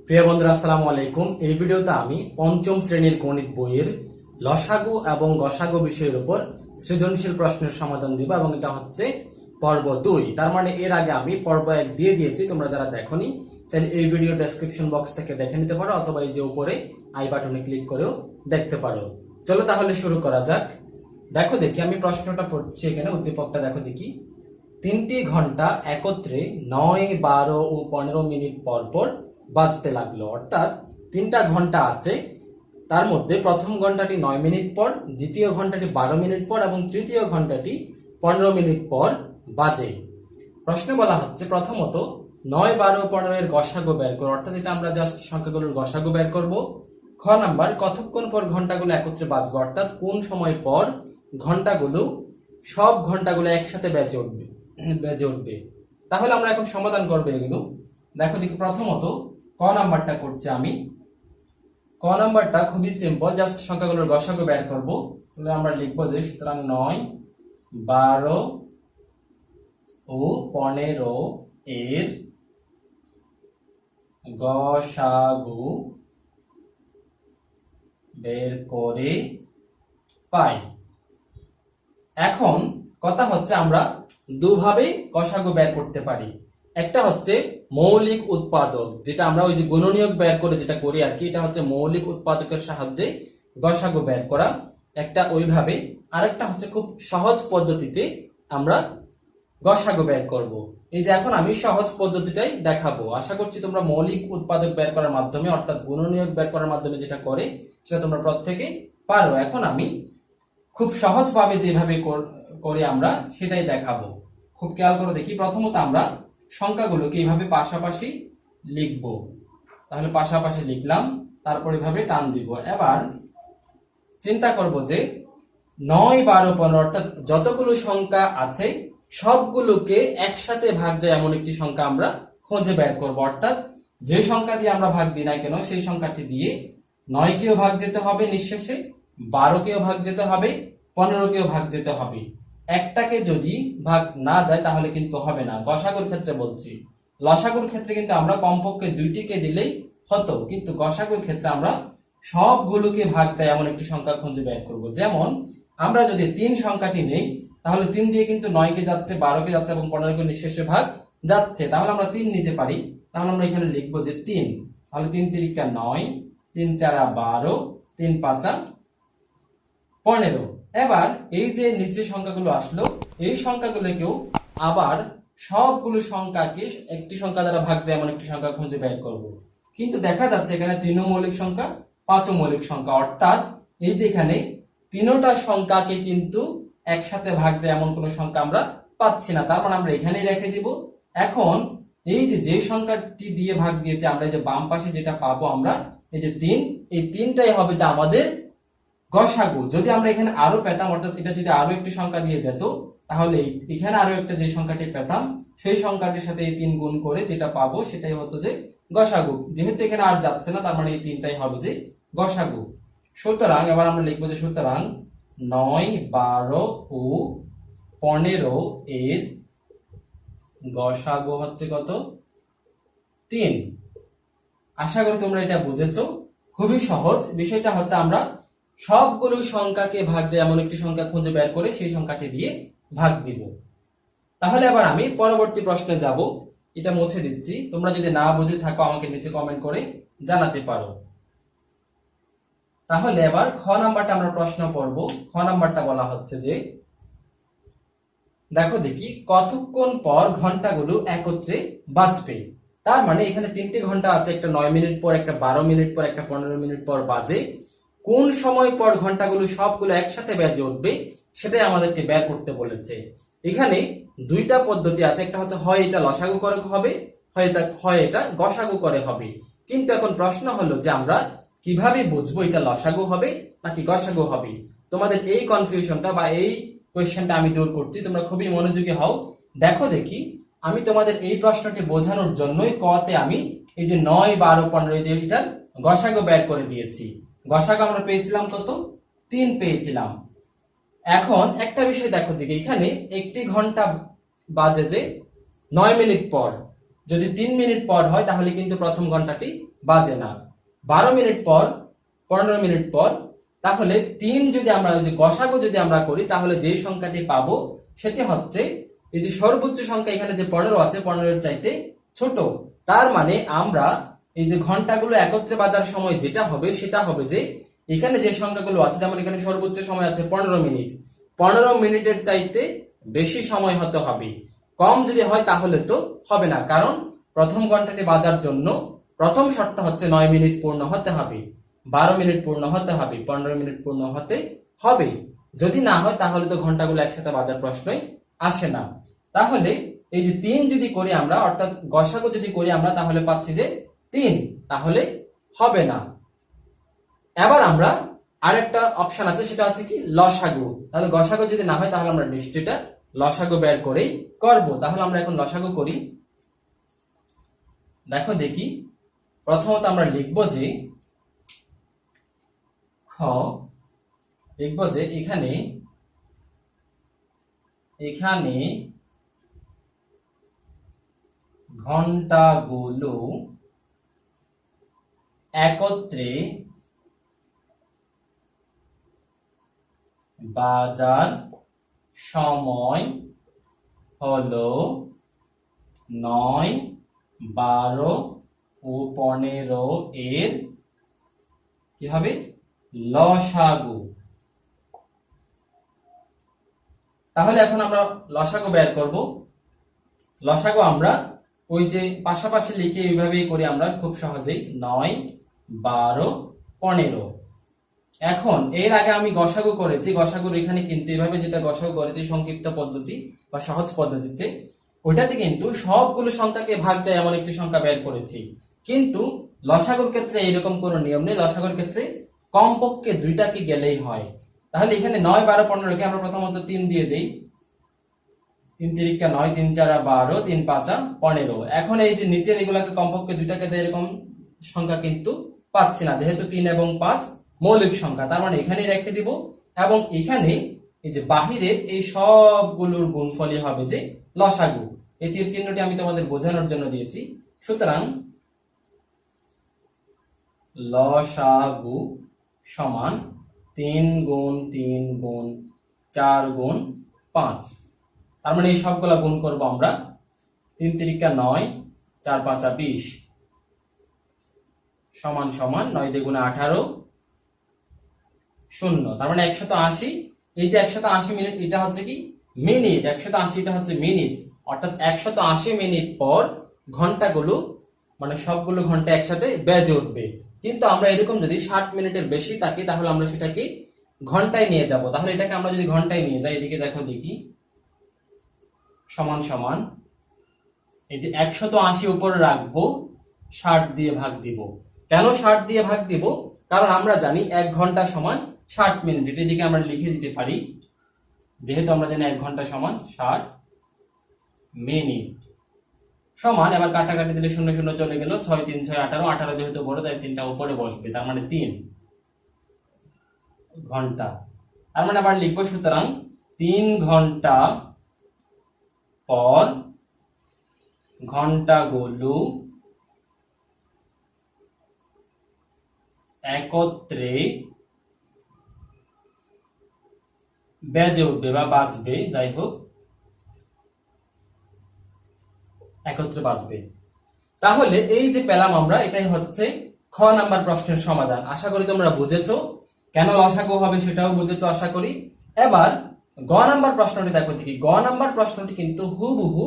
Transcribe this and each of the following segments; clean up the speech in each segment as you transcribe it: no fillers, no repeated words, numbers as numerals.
প্রিয় বন্ধুরা, আসসালামু আলাইকুম। এই ভিডিওতে আমি পঞ্চম শ্রেণীর গণিত বইয়ের লসাগু এবং গসাগু বিষয়ের উপর সৃজনশীল প্রশ্নের সমাধান দিব এবং এটা হচ্ছে পর্ব 2। তার মানে এর আগে আমি পর্ব 1 দিয়ে দিয়েছি। তোমরা যারা দেখোনি চাইলে এই ভিডিও ডেসক্রিপশন বক্স থেকে দেখে নিতে পারো, অথবা এই যে উপরে আই বাটনে ক্লিক করেও দেখতে পারো। চলো তাহলে শুরু করা যাক। দেখো দেখি, আমি প্রশ্নটা পড়ছি এখানে, উদ্দীপকটা দেখো দেখি। 3টি ঘন্টা একত্রে 9, 12 ও 15 মিনিট পর পর বাজতে লাগলো। অর্থাৎ 3টা ঘন্টা আছে, তার মধ্যে প্রথম ঘন্টাটি 9 মিনিট পর, দ্বিতীয় ঘন্টাটি 12 মিনিট পর এবং তৃতীয় ঘন্টাটি 15 মিনিট পর বাজে। প্রশ্নে বলা হচ্ছে প্রথমত 9, 12, 15 এর গসাগু বের করো। অর্থাৎ এটা আমরা জাস্ট সংখ্যাগুলোর গসাগু বের করব। খ নাম্বার, কতক্ষণ পর ঘন্টাগুলো একত্রে বাজবে, অর্থাৎ কোন সময় পর ঘন্টাগুলো সব ঘন্টাগুলো একসাথে বেজে উঠবে। তাহলে আমরা এখন সমাধান করবো এগুলো। দেখো দেখি, প্রথমত ক নাম্বারটা করছি আমি। ক নাম্বারটা খুবই সিম্পল, জাস্ট সংখ্যাগুলোর গসাগু বের করব। তাহলে আমরা লিখবো যে সুতরাং 9, 12 ও 15 এর গসাগু বের করে পাই। এখন কথা হচ্ছে আমরা দুভাবে গসাগু বের করতে পারি। একটা হচ্ছে মৌলিক উৎপাদক, যেটা আমরা ওই যে গুণনীয়ক বের করে যেটা করি আর কি, এটা হচ্ছে মৌলিক উৎপাদকের সাহায্যে গসাগু বের করা একটা ওইভাবে। আরেকটা হচ্ছে খুব সহজ পদ্ধতিতে আমরা গসাগু বের করব। এই যে এখন আমি সহজ পদ্ধতিটাই দেখাবো। আশা করছি তোমরা মৌলিক উৎপাদক বের করার মাধ্যমে অর্থাৎ গুণনীয়ক বের করার মাধ্যমে যেটা করে সেটা তোমরা প্রত্যেকেই পারো। এখন আমি খুব সহজভাবে যেভাবে করি আমরা সেটাই দেখাবো। খুব খেয়াল করে দেখি। প্রথমত আমরা সংখ্যাগুলোকে এইভাবে পাশাপাশি লিখব। তাহলে পাশাপাশি লিখলাম, তারপর এইভাবে টান দিব। এবার চিন্তা করব যে 9, 12, 15 অর্থাৎ যতগুলো সংখ্যা আছে সবগুলোকে একসাথে ভাগ যায় এমন একটি সংখ্যা আমরা খুঁজে বের করব। অর্থাৎ যে সংখ্যা দিয়ে আমরা ভাগ দিই না কেন সেই সংখ্যাটি দিয়ে 9 কেও ভাগ যেতে হবে নিঃশেষে, 12 কেও ভাগ যেতে হবে, 15 কেও ভাগ যেতে হবে। একটাকে যদি ভাগ না যায় তাহলে কিন্তু হবে না। গসাগুর ক্ষেত্রে বলছি। লসাগুর ক্ষেত্রে কিন্তু আমরা কমপক্ষে 2টিকে দিলেই হতো, কিন্তু গসাগুর ক্ষেত্রে আমরা সবগুলোকে ভাগ যায় এমন একটি সংখ্যা খুঁজে বের করব। যেমন আমরা যদি 3 সংখ্যাটি নেই তাহলে 3 দিয়ে কিন্তু 9 কে যাচ্ছে, 12 কে যাচ্ছে এবং 15 কে নিঃশেষে ভাগ যাচ্ছে। তাহলে আমরা 3 নিতে পারি। তাহলে আমরা এখানে লিখবো যে 3। তাহলে 3 তিরিকা 9, 3 চারা 12, 3 পাঁচা 15। এবার এই যে নিচে সংখ্যাগুলো আসলো, এই সংখ্যাগুলোকেও আবার সবগুলো সংখ্যাকে একটি সংখ্যা দ্বারা ভাগ যায় এমন একটি সংখ্যা খুঁজে বের করব। কিন্তু দেখা যাচ্ছে এখানে 3 মৌলিক সংখ্যা, 5 মৌলিক সংখ্যা, অর্থাৎ এই যে এখানে 3টা সংখ্যাকে কিন্তু একসাথে ভাগ যায় এমন কোন সংখ্যা আমরা পাচ্ছি না। তার মানে আমরা এখানেই রেখে দিব। এখন এই যে সংখ্যাটি দিয়ে ভাগ দিয়েছে আমরা, এই যে বাম পাশে যেটা পাবো আমরা এই যে 3, এই 3টাই হবে যে আমাদের গসাগু। যদি আমরা এখানে আরো পেতাম, অর্থাৎ এটা যদি আরো একটি সংখ্যা দিয়ে যেত তাহলে এখানে আরো একটা যে সংখ্যাটি পেতাম সেই সংখ্যাটির সাথে এই 3 গুণ করে যেটা পাবো সেটাই হতো যে গসাগু। যেহেতু এখানে আর যাচ্ছে না তার মানে এই 3টাই হবে যে গসাগু। সুতরাং এবার আমরা লিখবো যে সুতরাং 9, 12 ও 15 এর গসাগু হচ্ছে কত? 3। আশা করি তোমরা এটা বুঝেছো। খুবই সহজ। বিষয়টা হচ্ছে আমরা সবগুলো সংখ্যাকে ভাগ যায় এমন একটি সংখ্যা খুঁজে বের করে সেই সংখ্যাটি দিয়ে ভাগ দিব। তাহলে আবার আমি পরবর্তী প্রশ্নে যাব। এটা মুছে দিচ্ছি। তোমরা যদি না বুঝে থাকো আমাকে নিচে কমেন্ট করে জানাতে পারো। তাহলে এবার খ নাম্বারটা আমরা প্রশ্ন পড়ব। খ নাম্বারটা বলা হচ্ছে যে দেখো দেখি, কতক্ষণ পর ঘন্টাগুলো একত্রে বাজবে। তার মানে এখানে 3টি ঘন্টা আছে, একটা 9 মিনিট পর, একটা 12 মিনিট পর, একটা 15 মিনিট পর বাজে। কোন সময় পর ঘন্টাগুলো সবগুলো একসাথে বেজে উঠবে সেটাই আমাদেরকে বের করতে বলেছে। এখানে 2টা পদ্ধতি আছে। একটা হচ্ছে হয় এটা লসাগু করে হবে, হয় এটা গসাগু করে হবে। কিন্তু এখন প্রশ্ন হলো যে আমরা কিভাবে বুঝবো এটা লসাগু হবে নাকি গসাগু হবে। তোমাদের এই কনফিউশনটা বা এই কোয়েশ্চেনটা আমি দূর করছি। তোমরা খুবই মনোযোগী হও। দেখো দেখি, আমি তোমাদের এই প্রশ্নটি বোঝানোর জন্যই কতে আমি এই যে 9, 12, 15 যে এটার গসাগু বের করে দিয়েছি। গসাগু আমরা পেয়েছিলাম কত? 3 পেয়েছিলাম। এখন একটা বিষয় দেখো দিকে, এখানে একটি ঘন্টা বাজে যে 9 মিনিট পর। যদি 3 মিনিট পর হয় তাহলে কিন্তু প্রথম ঘন্টাটি বাজে না। 12 মিনিট পর, 15 মিনিট পর, তাহলে 3 যদি আমরা যে গসাগু যদি আমরা করি তাহলে যে সংখ্যাটি পাবো সেটি হচ্ছে এই যে সর্বোচ্চ সংখ্যা এখানে যে 15 আছে 15 এর চাইতে ছোট। তার মানে আমরা এই যে ঘন্টাগুলো একত্রে বাজার সময় যেটা হবে সেটা হবে যে এখানে যে সংখ্যাগুলো আছে, যেমন এখানে সর্বোচ্চ সময় আছে 15 মিনিট, 15 মিনিটের চাইতে বেশি সময় হতে হবে। কম যদি হয় তাহলে তো হবে না, কারণ প্রথম ঘন্টাটি বাজার জন্য প্রথম শর্ত হচ্ছে 9 মিনিট পূর্ণ হতে হবে, 12 মিনিট পূর্ণ হতে হবে, 15 মিনিট পূর্ণ হতে হবে। যদি না হয় তাহলে তো ঘন্টাগুলো একসাথে বাজার প্রশ্নই আসে না। তাহলে এই যে 3 যদি করি আমরা, অর্থাৎ গসাগু যদি করি আমরা, তাহলে পাচ্ছি যে 3, তাহলে হবে না। এবার আমরা আরেকটা অপশন আছে, সেটা হচ্ছে কি লসাগু। তাহলে গসাগু যদি না হয় তাহলে আমরা নিশ্চয়ই লসাগু বের করেই করব। তাহলে আমরা এখন লসাগু করি। দেখো দেখি, প্রথমত আমরা লিখব যে লিখব যে এখানে এখানে ঘন্টাগুলো একত্রে বাজার সময় হলো 9, 12 ও 15 এর কি হবে লসাগু। তাহলে এখন আমরা লসাগু বের করব। লসাগু আমরা ওই যে পাশাপাশি লিখে এইভাবেই করি আমরা খুব সহজেই, 9, 12, 15। এখন এর আগে আমি গসাগু করেছি, গসাগুর এখানে কিন্তু এইভাবে যেটা গসাগু করেছি সংক্ষিপ্ত পদ্ধতি বা সহজ পদ্ধতিতে, ওইটাতে কিন্তু সবগুলো সংখ্যাকে ভাগ যায় এমন একটি সংখ্যা বের করেছি। কিন্তু লসাগুর ক্ষেত্রে এরকম কোনো নিয়ম নেই, লসাগুর ক্ষেত্রে কমপক্ষে দুইটাকে গেলেই হয়। তাহলে এখানে 9, 12, 15 কে আমরা প্রথমত 3 দিয়ে দেই, 3 তিরিকা 9, 3 চারা 12, 3 পাঁচা 15। এখন এই যে নিচের এগুলাকে কমপক্ষে দুইটাকে যায় এরকম সংখ্যা কিন্তু পাচ্ছি না, যেহেতু 3 এবং 5 মৌলিক সংখ্যা, তার মানে এখানেই রেখে দিব। এবং এখানে এই যে বাহিরের এই সবগুলোর গুণফলই হবে যে লসাগু। এই তীর চিহ্নটি আমি তোমাদের বোঝানোর জন্য দিয়েছি। সুতরাং লসাগু সমান 3 গুণ 3 গুণ 4 গুণ 5। তার মানে এই সবগুলা গুণ করব আমরা, 3 তিরিকা 9, 4 পাঁচা 20 সমান সমান 9 দ্বিগুণে 18, 0। তার মানে 180। এই যে 180 মিনিট এটা হচ্ছে কি মিনিট, 180 এটা হচ্ছে মিনিট, অর্থাৎ 180 মিনিট পর ঘন্টাগুলো মানে সবগুলো ঘন্টা একসাথে বেজে উঠবে। কিন্তু আমরা এরকম যদি 60 মিনিটের বেশি থাকি তাহলে আমরা সেটাকে ঘন্টায় নিয়ে যাব। তাহলে এটাকে আমরা যদি ঘন্টায় নিয়ে যাই, এদিকে দেখো দেখি, সমান সমান এই যে 180 উপরে রাখবো, 60 দিয়ে ভাগ দিব। কেন 60 দিয়ে ভাগ দিব? কারণ আমরা জানি 1 ঘন্টা সমান 60 মিনিট। এদিকে আমরা লিখে দিতে পারি, যেহেতু আমরা জানি 1 ঘন্টা সমান 60 মিনিট। সমান, এবার কাটাকাটি দিলে 0 0 চলে গেল, 6 3 6 18, 18 যেহেতু বড় তাই 3টা উপরে বসবে, তার মানে 3 ঘন্টা। তার মানে আবার লিখবো, সুতরাং 3 ঘন্টা পর ঘন্টাগুলো একত্রে বেজে উঠবে বা বাজবে, যাই হোক একত্রে বাজবে। তাহলে এই যে পেলাম আমরা, এটাই হচ্ছে খ নাম্বার প্রশ্নের সমাধান। আশা করি তোমরা বুঝেছো, কেন লসাগু হবে সেটাও বুঝেছো আশা করি। এবার গ নাম্বার প্রশ্নটি দেখো দেখি। গ নাম্বার প্রশ্নটি কিন্তু হুবহু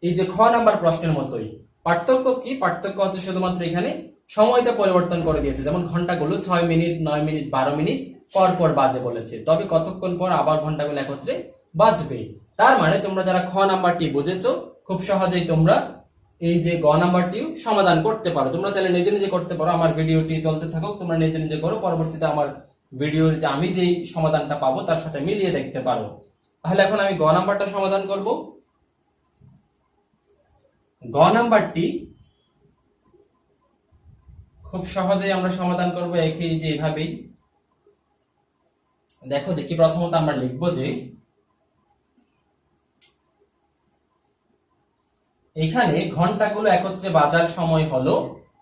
এই যে খ নাম্বার প্রশ্নের মতোই। পার্থক্য কি? পার্থক্য হচ্ছে শুধুমাত্র এখানে সময়টা পরিবর্তন করে দিয়েছে। যেমন ঘন্টাগুলো 6 মিনিট, 9 মিনিট, 12 মিনিট পর পর বাজে বলেছে, তবে কতক্ষণ পর আবার ঘন্টাগুলো একত্রে বাজবে। তার মানে তোমরা যারা খ নাম্বারটি বুঝেছো, খুব সহজেই তোমরা এই যে গ নাম্বারটি সমাধান করতে পারো। তোমরা চাইলে নিজে নিজে করতে পারো, আমার ভিডিওটি চলতে থাকুক, তোমরা নিজে নিজে করো, পরবর্তীতে আমার ভিডিওর যে আমি যেই সমাধানটা পাবো তার সাথে মিলিয়ে দেখতে পারো। তাহলে এখন আমি গ নাম্বারটা সমাধান করব। গ নাম্বারটি খুব সহজেই আমরা সমাধান করব একই যে এভাবেই। দেখো দেখি, প্রথমত আমরা লিখব যে এখানে ঘন্টাগুলো একত্রে বাজার সময় হলো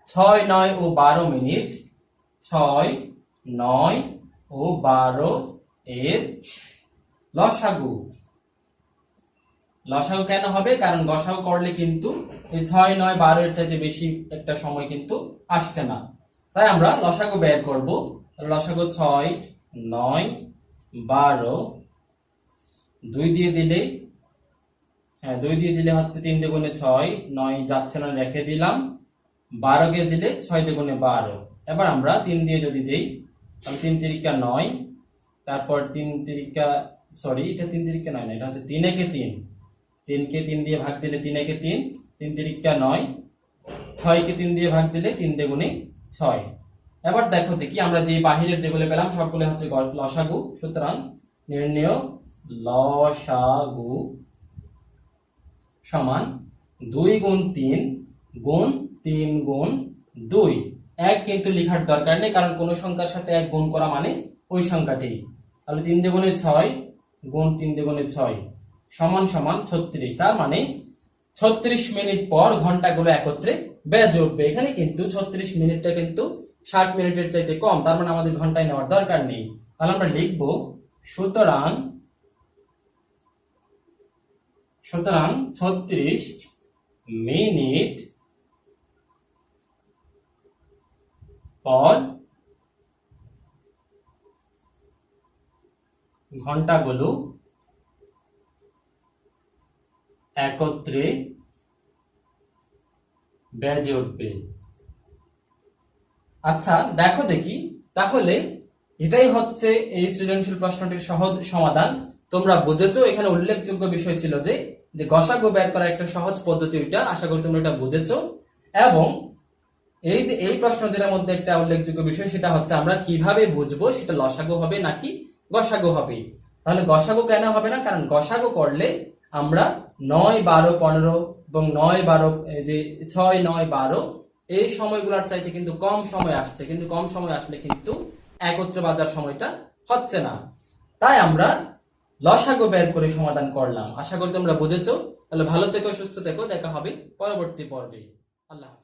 6, 9 ও 12 মিনিট, 6, 9 ও 12 এর লসাগু। লসাগু কেন হবে? কারণ গসাগু করলে কিন্তু এই 6, 9, 12 এর চাইতে বেশি একটা সময় কিন্তু আসছে না, তাই আমরা লসাগু বের করব। লসাগু 6, 9, 12, 2 দিয়ে দিলে, হ্যাঁ 2 দিয়ে দিলে হচ্ছে 3 দুগুণে 6, 9 যাচ্ছে না রেখে দিলাম, 12 কে দিলে 6 দুগুণে 12। এবার আমরা 3 দিয়ে যদি দেই, তাহলে 3 তিরিকা 9, তারপর 3 তিরিকা, সরি এটা 3 তিরিকা 9 না, এটা হচ্ছে 3 একে 3, 3 কে 3 দিয়ে ভাগ দিলে 3 একে 3, 3 তিরিকা 9, 6 কে 3 দিয়ে ভাগ দিলে 3 দুগুণে 6। এবার দেখো দেখি আমরা যে বাহিরের যেগুলো পেলাম সবগুলো হচ্ছে লসাগু। সুতরাং নির্ণেয় লসাগু সমান 2 গুণ 3 গুণ 3 গুণ 2। 1 কিন্তু লেখার দরকার নেই, কারণ কোন সংখ্যার সাথে 1 গুণ করা মানে ওই সংখ্যাটি। তাহলে 3 দুগুণে 6 গুণ 3 দুগুণে 6 সমান সমান 36। তার মানে 36 মিনিট পর ঘন্টাগুলো একত্রে বেজে উঠবে। এখানে কিন্তু 36 মিনিটটা কিন্তু 60 মিনিটের চাইতে কম, তার মানে আমাদের ঘন্টায় নেওয়ার দরকার নেই। তাহলে আমরা লিখব সুতরাং 36 মিনিট পর ঘন্টাগুলো একত্রে বেজে উঠবে। আচ্ছা দেখো দেখি, তাহলে এটাই হচ্ছে এই সৃজনশীল প্রশ্নটির সহজ সমাধান। তোমরা বুঝেছো, এখানে উল্লেখযোগ্য বিষয় ছিল যে গসাগু বের করার একটা সহজ পদ্ধতি, ওইটা আশা করি তোমরা এটা বুঝেছো। এবং এই যে এই প্রশ্নটির মধ্যে একটা উল্লেখযোগ্য বিষয়, সেটা হচ্ছে আমরা কিভাবে বুঝবো সেটা লসাগু হবে নাকি গসাগু হবে। তাহলে গসাগু কেন হবে না? কারণ গসাগু করলে আমরা 9, 12, 15 এবং 9, 12, যে 6, 9, 12 এই সময়গুলোর চাইতে কিন্তু কম সময় আসছে, কিন্তু কম সময় আসলে কিন্তু একত্রে বাজার সময়টা হচ্ছে না। তাই আমরা লসাগু বের করে সমাধান করলাম। আশা করি তোমরা বুঝেছো। তাহলে ভালো থেকো, সুস্থ থেকো, দেখা হবে পরবর্তী পর্বে। আল্লাহ হাফেজ।